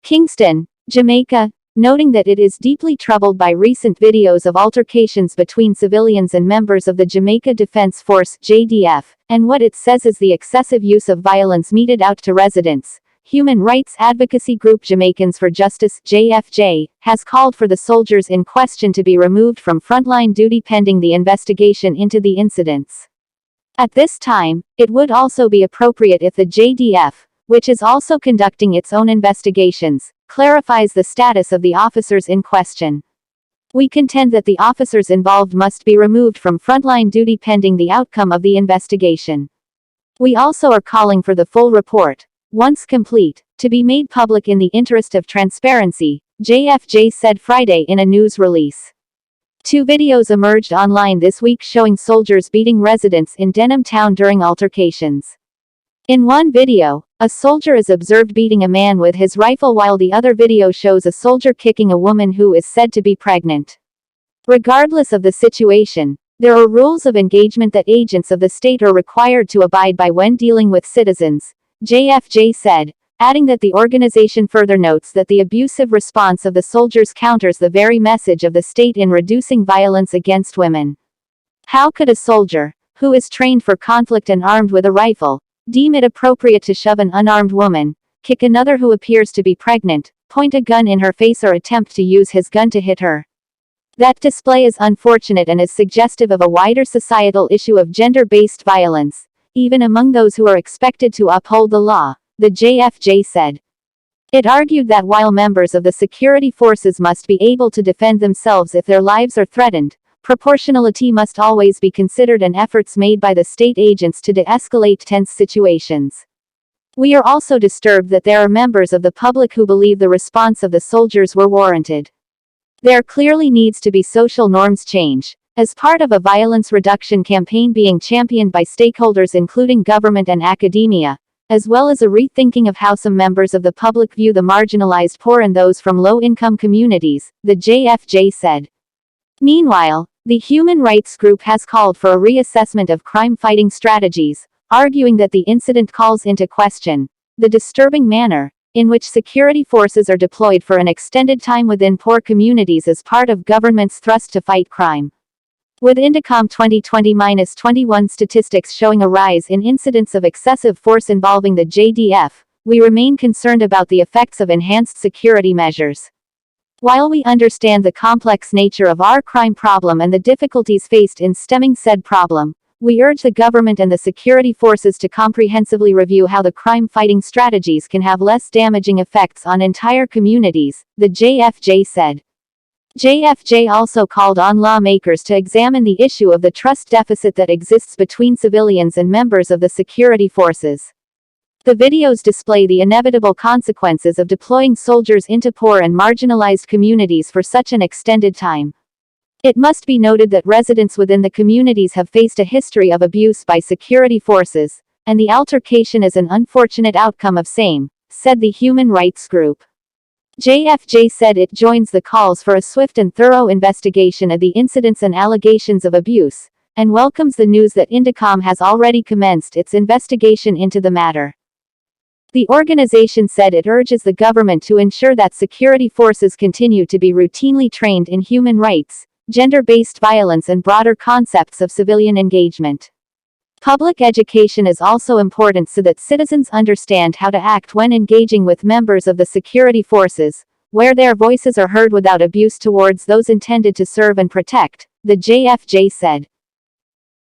Kingston, Jamaica, noting that it is deeply troubled by recent videos of altercations between civilians and members of the Jamaica Defence Force (JDF), and what it says is the excessive use of violence meted out to residents. Human rights advocacy group Jamaicans for Justice (JFJ) has called for the soldiers in question to be removed from frontline duty pending the investigation into the incidents. At this time, it would also be appropriate if the JDF, which is also conducting its own investigations, clarifies the status of the officers in question. We contend that the officers involved must be removed from frontline duty pending the outcome of the investigation. We also are calling for the full report, once complete, to be made public in the interest of transparency, JFJ said Friday in a news release. 2 videos emerged online this week showing soldiers beating residents in Denham Town during altercations. In one video, a soldier is observed beating a man with his rifle, while the other video shows a soldier kicking a woman who is said to be pregnant. Regardless of the situation, there are rules of engagement that agents of the state are required to abide by when dealing with citizens, JFJ said, adding that the organization further notes that the abusive response of the soldiers counters the very message of the state in reducing violence against women. How could a soldier, who is trained for conflict and armed with a rifle, deem it appropriate to shove an unarmed woman, kick another who appears to be pregnant, point a gun in her face, or attempt to use his gun to hit her? That display is unfortunate and is suggestive of a wider societal issue of gender-based violence, even among those who are expected to uphold the law, the JFJ said. It argued that while members of the security forces must be able to defend themselves if their lives are threatened, proportionality must always be considered and efforts made by the state agents to de-escalate tense situations. We are also disturbed that there are members of the public who believe the response of the soldiers were warranted. There clearly needs to be social norms change, as part of a violence reduction campaign being championed by stakeholders including government and academia, as well as a rethinking of how some members of the public view the marginalized poor and those from low-income communities, the JFJ said. Meanwhile, the human rights group has called for a reassessment of crime-fighting strategies, arguing that the incident calls into question the disturbing manner in which security forces are deployed for an extended time within poor communities as part of government's thrust to fight crime. With Indicom 2020-21 statistics showing a rise in incidents of excessive force involving the JDF, we remain concerned about the effects of enhanced security measures. While we understand the complex nature of our crime problem and the difficulties faced in stemming said problem, we urge the government and the security forces to comprehensively review how the crime-fighting strategies can have less damaging effects on entire communities, the JFJ said. JFJ also called on lawmakers to examine the issue of the trust deficit that exists between civilians and members of the security forces. The videos display the inevitable consequences of deploying soldiers into poor and marginalized communities for such an extended time. It must be noted that residents within the communities have faced a history of abuse by security forces, and the altercation is an unfortunate outcome of same, said the human rights group. JFJ said it joins the calls for a swift and thorough investigation of the incidents and allegations of abuse, and welcomes the news that Indicom has already commenced its investigation into the matter. The organization said it urges the government to ensure that security forces continue to be routinely trained in human rights, gender-based violence, and broader concepts of civilian engagement. Public education is also important so that citizens understand how to act when engaging with members of the security forces, where their voices are heard without abuse towards those intended to serve and protect, the JFJ said.